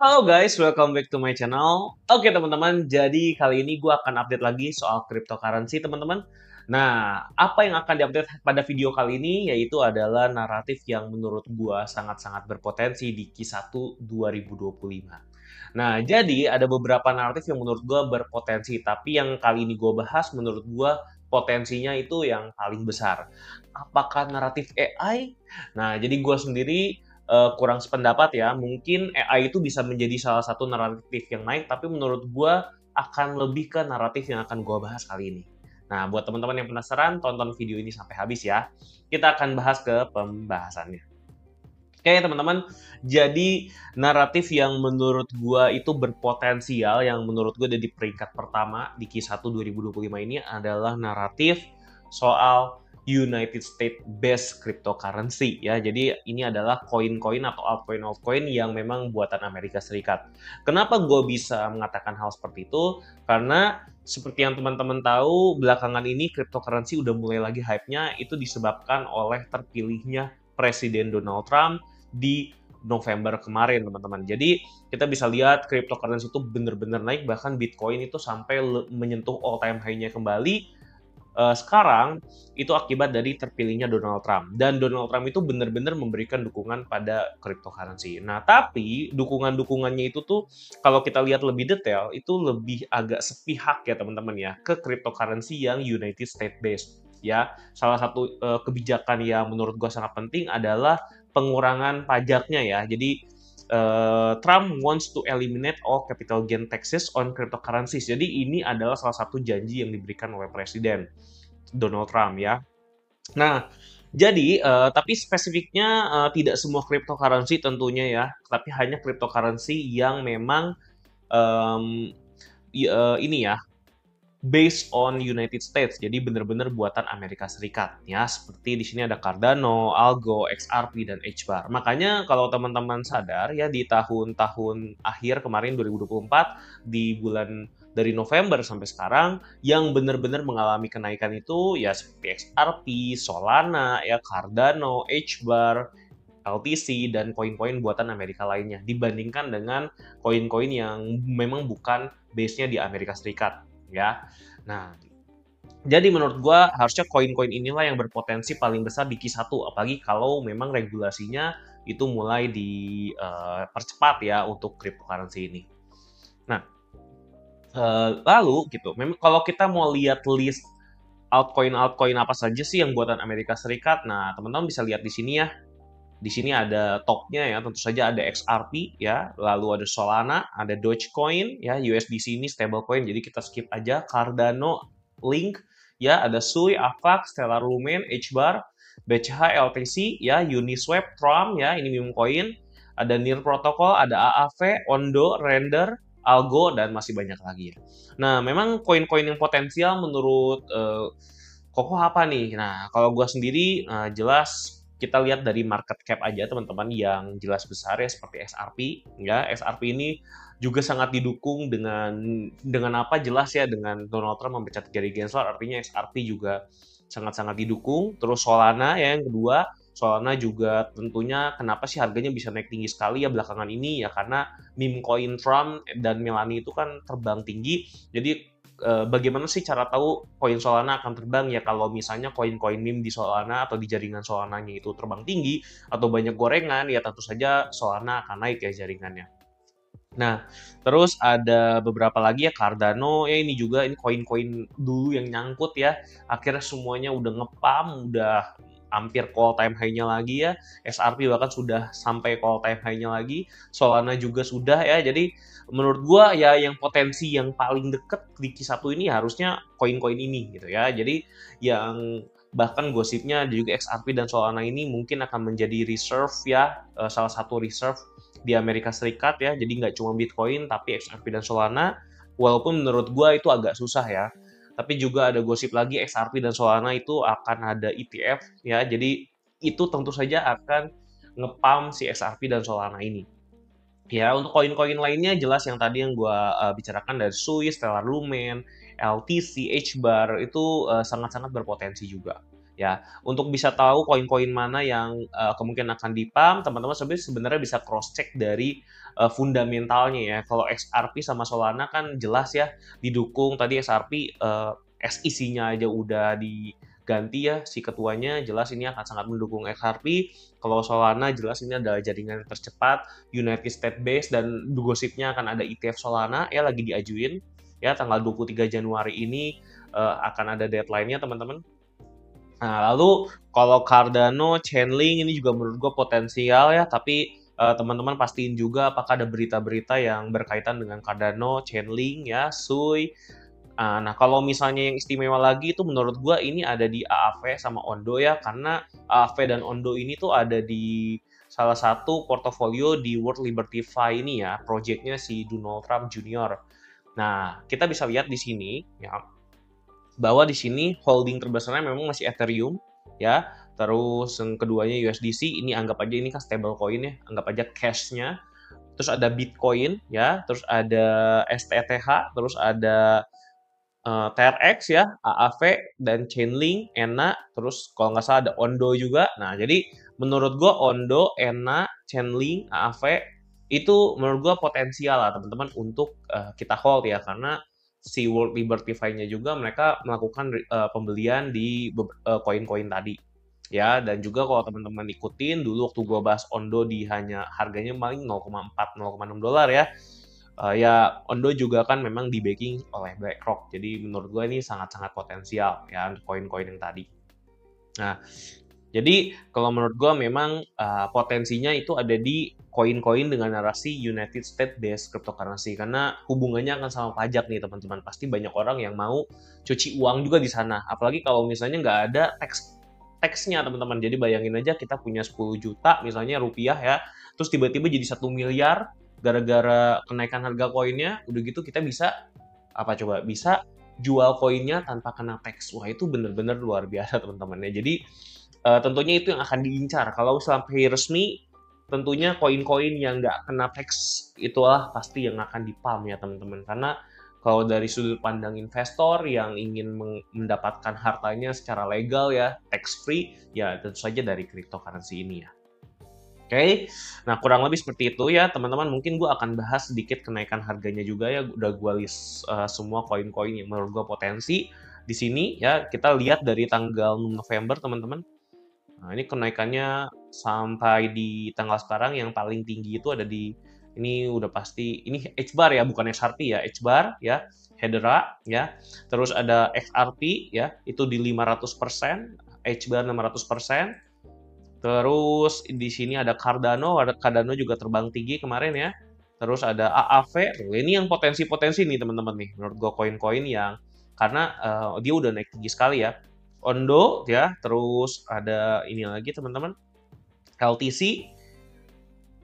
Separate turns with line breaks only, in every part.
Halo guys, welcome back to my channel. Oke teman-teman, jadi kali ini gue akan update lagi soal cryptocurrency teman-teman. Nah, apa yang akan diupdate pada video kali ini yaitu adalah naratif yang menurut gue sangat-sangat berpotensi di Q1 2025. Nah, jadi ada beberapa naratif yang menurut gue berpotensi, tapi yang kali ini gue bahas menurut gue potensinya itu yang paling besar. Apakah naratif AI? Nah, jadi gue sendiri kurang sependapat ya. Mungkin AI itu bisa menjadi salah satu naratif yang naik, tapi menurut gue akan lebih ke naratif yang akan gue bahas kali ini. Nah, buat teman-teman yang penasaran, tonton video ini sampai habis ya. Kita akan bahas ke pembahasannya. Oke, teman-teman. Jadi, naratif yang menurut gue itu berpotensial, yang menurut gue ada di peringkat pertama di Q1 2025 ini adalah naratif soal United States based cryptocurrency ya. Jadi ini adalah koin-koin atau altcoin-altcoin yang memang buatan Amerika Serikat. Kenapa gue bisa mengatakan hal seperti itu? Karena seperti yang teman-teman tahu, belakangan ini cryptocurrency udah mulai lagi hype-nya itu disebabkan oleh terpilihnya Presiden Donald Trump di November kemarin, teman-teman. Jadi kita bisa lihat cryptocurrency itu benar-benar naik, bahkan Bitcoin itu sampai menyentuh all-time high-nya kembali sekarang itu akibat dari terpilihnya Donald Trump. Dan Donald Trump itu benar-benar memberikan dukungan pada cryptocurrency. Nah, tapi dukungan-dukungannya itu tuh kalau kita lihat lebih detail, itu lebih agak sepihak ya teman-teman ya, ke cryptocurrency yang United States based. Ya, salah satu kebijakan yang menurut gue sangat penting adalah pengurangan pajaknya ya. Jadi Trump wants to eliminate all capital gain taxes on cryptocurrencies. Jadi ini adalah salah satu janji yang diberikan oleh Presiden Donald Trump ya. Nah, jadi tapi spesifiknya tidak semua cryptocurrency tentunya ya, tapi hanya cryptocurrency yang memang um, ini ya based on United States, jadi benar-benar buatan Amerika Serikat ya. Seperti di sini ada Cardano, Algo, XRP dan HBAR. Makanya kalau teman-teman sadar ya di tahun-tahun akhir kemarin 2024 di bulan dari November sampai sekarang yang benar-benar mengalami kenaikan itu ya seperti XRP, Solana, ya Cardano, HBAR, LTC dan koin-koin buatan Amerika lainnya dibandingkan dengan koin-koin yang memang bukan base-nya di Amerika Serikat ya. Nah, jadi menurut gua harusnya koin-koin inilah yang berpotensi paling besar di Q1 apalagi kalau memang regulasinya itu mulai dipercepat ya untuk cryptocurrency ini. Nah, lalu gitu, memang kalau kita mau lihat list altcoin-altcoin apa saja sih yang buatan Amerika Serikat, nah teman-teman bisa lihat di sini ya. Di sini ada topnya ya, tentu saja ada XRP ya, lalu ada Solana, ada Dogecoin ya, USDC ini stablecoin, jadi kita skip aja. Cardano, Link ya, ada Sui, Avax, Stellar Lumen, HBAR, BCH, LTC ya, Uniswap, Tron ya, ini meme coin, ada Near Protocol, ada AAV, Ondo, Render, Algo dan masih banyak lagi ya. Nah, memang koin-koin yang potensial menurut Koko apa nih? Nah, kalau gua sendiri jelas kita lihat dari market cap aja teman-teman yang jelas besar ya seperti XRP ya. XRP ini juga sangat didukung dengan apa jelas ya dengan Donald Trump memecat Gary Gensler artinya XRP juga sangat-sangat didukung. Terus Solana ya yang kedua, Solana juga tentunya kenapa sih harganya bisa naik tinggi sekali ya belakangan ini ya karena meme coin Trump dan Melania itu kan terbang tinggi. Jadi bagaimana sih cara tahu koin Solana akan terbang ya kalau misalnya koin-koin meme di Solana atau di jaringan Solananya itu terbang tinggi atau banyak gorengan ya tentu saja Solana akan naik ya jaringannya. Nah, terus ada beberapa lagi ya Cardano ya ini juga ini koin-koin dulu yang nyangkut ya. Akhirnya semuanya udah ngepam, udah hampir call time high-nya lagi ya. XRP bahkan sudah sampai call time high-nya lagi. Solana juga sudah ya. Jadi menurut gua ya yang potensi yang paling deket di Q1 ini harusnya koin-koin ini gitu ya. Jadi yang bahkan gosipnya juga XRP dan Solana ini mungkin akan menjadi reserve ya, salah satu reserve di Amerika Serikat ya. Jadi nggak cuma Bitcoin tapi XRP dan Solana. Walaupun menurut gua itu agak susah ya. Tapi juga ada gosip lagi XRP dan Solana itu akan ada ETF ya. Jadi itu tentu saja akan ngepam si XRP dan Solana ini. Ya, untuk koin-koin lainnya jelas yang tadi yang gue bicarakan dari Sui, Stellar Lumen, LTC, HBAR itu sangat-sangat berpotensi juga. Ya, untuk bisa tahu koin-koin mana yang kemungkinan akan di-pump, teman-teman sebenarnya bisa cross check dari fundamentalnya ya. Kalau XRP sama Solana kan jelas ya didukung. Tadi XRP SEC-nya aja udah diganti ya, si ketuanya jelas ini akan sangat mendukung XRP. Kalau Solana jelas ini adalah jaringan tercepat United States based, dan gosipnya akan ada ETF Solana ya lagi diajuin ya tanggal 23 Januari ini akan ada deadline-nya teman-teman. Nah, lalu kalau Cardano, Chainlink ini juga menurut gue potensial ya, tapi teman-teman pastiin juga apakah ada berita-berita yang berkaitan dengan Cardano, Chainlink ya, Sui. Nah, kalau misalnya yang istimewa lagi itu menurut gue ini ada di AAV sama Ondo ya, karena AAV dan Ondo ini tuh ada di salah satu portofolio di World Liberty Fi ini ya, projectnya si Donald Trump Jr. Nah, kita bisa lihat di sini ya, bahwa di sini holding terbesarnya memang masih Ethereum ya. Terus yang keduanya USDC, ini anggap aja ini kan stable coin ya, anggap aja cash-nya. Terus ada Bitcoin ya, terus ada STTH, terus ada TRX ya, AAV dan Chainlink, ENA, terus kalau nggak salah ada Ondo juga. Nah, jadi menurut gua Ondo, ENA, Chainlink, AAV itu menurut gua potensial lah teman-teman untuk kita hold ya, karena si World Liberty Fi-nya juga mereka melakukan pembelian di koin-koin tadi ya. Dan juga kalau teman-teman ikutin dulu waktu gua bahas Ondo di hanya harganya paling 0,4 0,6 dolar ya. Ya Ondo juga kan memang di backing oleh BlackRock, jadi menurut gue ini sangat-sangat potensial ya untuk koin-koin yang tadi. Nah, jadi kalau menurut gue memang potensinya itu ada di koin-koin dengan narasi United States based cryptocurrency, karena hubungannya akan sama pajak nih teman-teman. Pasti banyak orang yang mau cuci uang juga di sana, apalagi kalau misalnya nggak ada teksnya teman-teman. Jadi bayangin aja kita punya 10 juta misalnya rupiah ya, terus tiba-tiba jadi 1 miliar gara-gara kenaikan harga koinnya. Udah gitu kita bisa apa coba, bisa jual koinnya tanpa kena teks. Wah, itu bener-bener luar biasa teman-teman ya. Jadi tentunya itu yang akan diincar kalau sampai resmi. Tentunya koin-koin yang nggak kena teks itulah pasti yang akan di-pump ya teman-teman, karena kalau dari sudut pandang investor yang ingin mendapatkan hartanya secara legal ya, tax free, ya tentu saja dari cryptocurrency ini ya. Oke, nah kurang lebih seperti itu ya teman-teman. Mungkin gue akan bahas sedikit kenaikan harganya juga ya. Udah gue list semua koin-koin yang menurut gue potensi di sini ya. Kita lihat dari tanggal 6 November teman-teman. Nah ini kenaikannya sampai di tanggal sekarang yang paling tinggi itu ada di ini udah pasti ini H-bar ya, bukan XRP ya, H-bar ya, Hedera ya. Terus ada XRP ya, itu di 500%, H-bar 600%. Terus di sini ada Cardano juga terbang tinggi kemarin ya. Terus ada AAV, ini yang potensi-potensi nih teman-teman nih. Menurut gue koin-koin yang karena dia udah naik tinggi sekali ya. Ondo ya, terus ada ini lagi teman-teman, LTC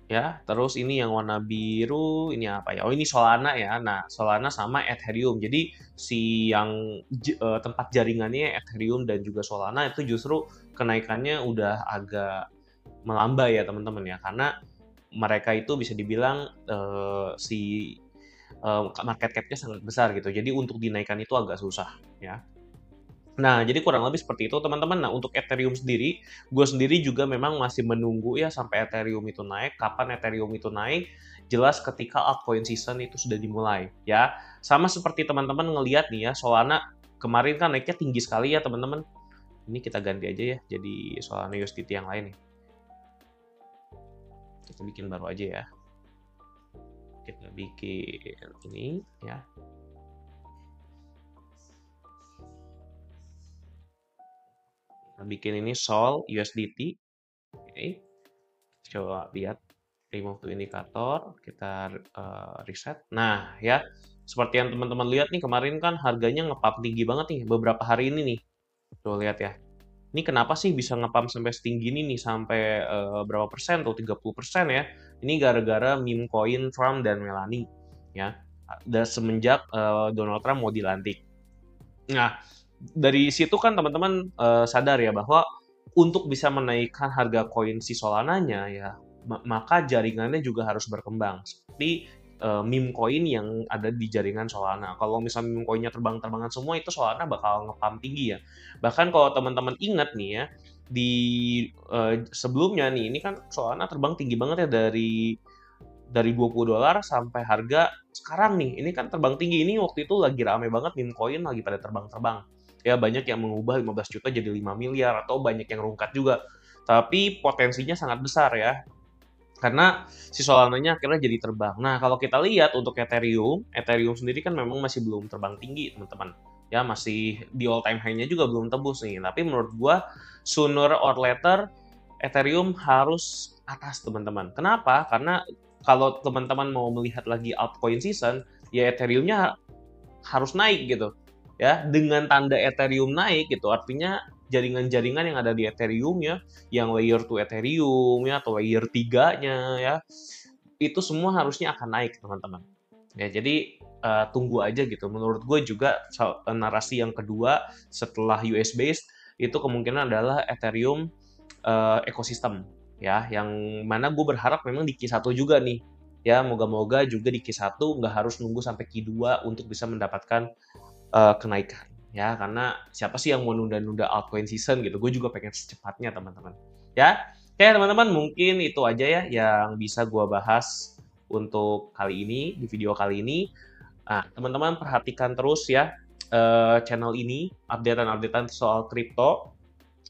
ya. Terus ini yang warna biru, ini apa ya? Oh ini Solana ya. Nah Solana sama Ethereum. Jadi si yang tempat jaringannya Ethereum dan juga Solana itu justru kenaikannya udah agak melambai ya teman-teman ya, karena mereka itu bisa dibilang market cap-nya sangat besar gitu. Jadi untuk dinaikkan itu agak susah ya. Nah, jadi kurang lebih seperti itu teman-teman. Nah, untuk Ethereum sendiri, gue sendiri juga memang masih menunggu ya sampai Ethereum itu naik. Kapan Ethereum itu naik? Jelas ketika altcoin season itu sudah dimulai ya. Sama seperti teman-teman ngelihat nih ya, Solana kemarin kan naiknya tinggi sekali ya teman-teman. Ini kita ganti aja ya, jadi Solana USDT yang lain nih. Kita bikin baru aja ya. Kita bikin ini ya. Kita bikin ini Sol USDT. Oke. Coba lihat remove to indikator, kita reset. Nah, ya. Seperti yang teman-teman lihat nih, kemarin kan harganya nge-pump tinggi banget nih beberapa hari ini nih. Coba lihat ya. Ini kenapa sih bisa nge-pump sampai setinggi ini nih, sampai berapa persen tuh, 30% ya. Ini gara-gara meme coin Trump dan Melania ya. Dan semenjak Donald Trump mau dilantik. Nah, dari situ kan teman-teman sadar ya bahwa untuk bisa menaikkan harga koin si Solananya ya, maka jaringannya juga harus berkembang. Seperti meme coin yang ada di jaringan Solana. Kalau misalnya meme coinnya terbang-terbangan semua, itu Solana bakal nge-pump tinggi ya. Bahkan kalau teman-teman ingat nih ya, di sebelumnya nih, ini kan Solana terbang tinggi banget ya dari $20 sampai harga sekarang nih. Ini kan terbang tinggi. Ini waktu itu lagi rame banget meme coin lagi pada terbang-terbang. Ya banyak yang mengubah 15 juta jadi 5 miliar atau banyak yang rungkat juga. Tapi potensinya sangat besar ya. Karena si Solana-nya akhirnya jadi terbang. Nah, kalau kita lihat untuk Ethereum, Ethereum sendiri kan memang masih belum terbang tinggi, teman-teman. Ya, masih di all time high-nya juga belum tembus nih. Tapi menurut gua, sooner or later, Ethereum harus atas, teman-teman. Kenapa? Karena kalau teman-teman mau melihat lagi altcoin season, ya Ethereum-nya harus naik gitu. Ya, dengan tanda Ethereum naik gitu, artinya jaringan-jaringan yang ada di Ethereum ya, yang layer 2 Ethereum ya atau layer 3-nya ya, itu semua harusnya akan naik, teman-teman. Ya, jadi tunggu aja gitu. Menurut gue juga narasi yang kedua setelah US based itu kemungkinan adalah Ethereum ekosistem ya, yang mana gue berharap memang di Q1 juga nih. Ya, moga-moga juga di Q1 nggak harus nunggu sampai Q2 untuk bisa mendapatkan kenaikan ya, karena siapa sih yang mau nunda-nunda altcoin season gitu. Gue juga pengen secepatnya, teman-teman ya. Oke teman-teman, mungkin itu aja ya yang bisa gue bahas untuk kali ini di video kali ini. Nah, teman-teman perhatikan terus ya channel ini, updatean-updatean soal kripto,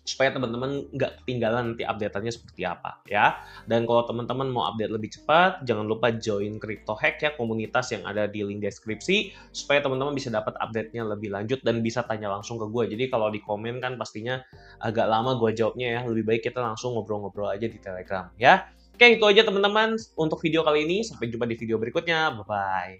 supaya teman-teman nggak ketinggalan nanti update-annya seperti apa ya. Dan kalau teman-teman mau update lebih cepat, jangan lupa join Crypto Hack ya, komunitas yang ada di link deskripsi, supaya teman-teman bisa dapat update-nya lebih lanjut dan bisa tanya langsung ke gue. Jadi kalau di komen kan pastinya agak lama gue jawabnya ya, lebih baik kita langsung ngobrol-ngobrol aja di Telegram ya. Oke, itu aja teman-teman untuk video kali ini. Sampai jumpa di video berikutnya. Bye-bye.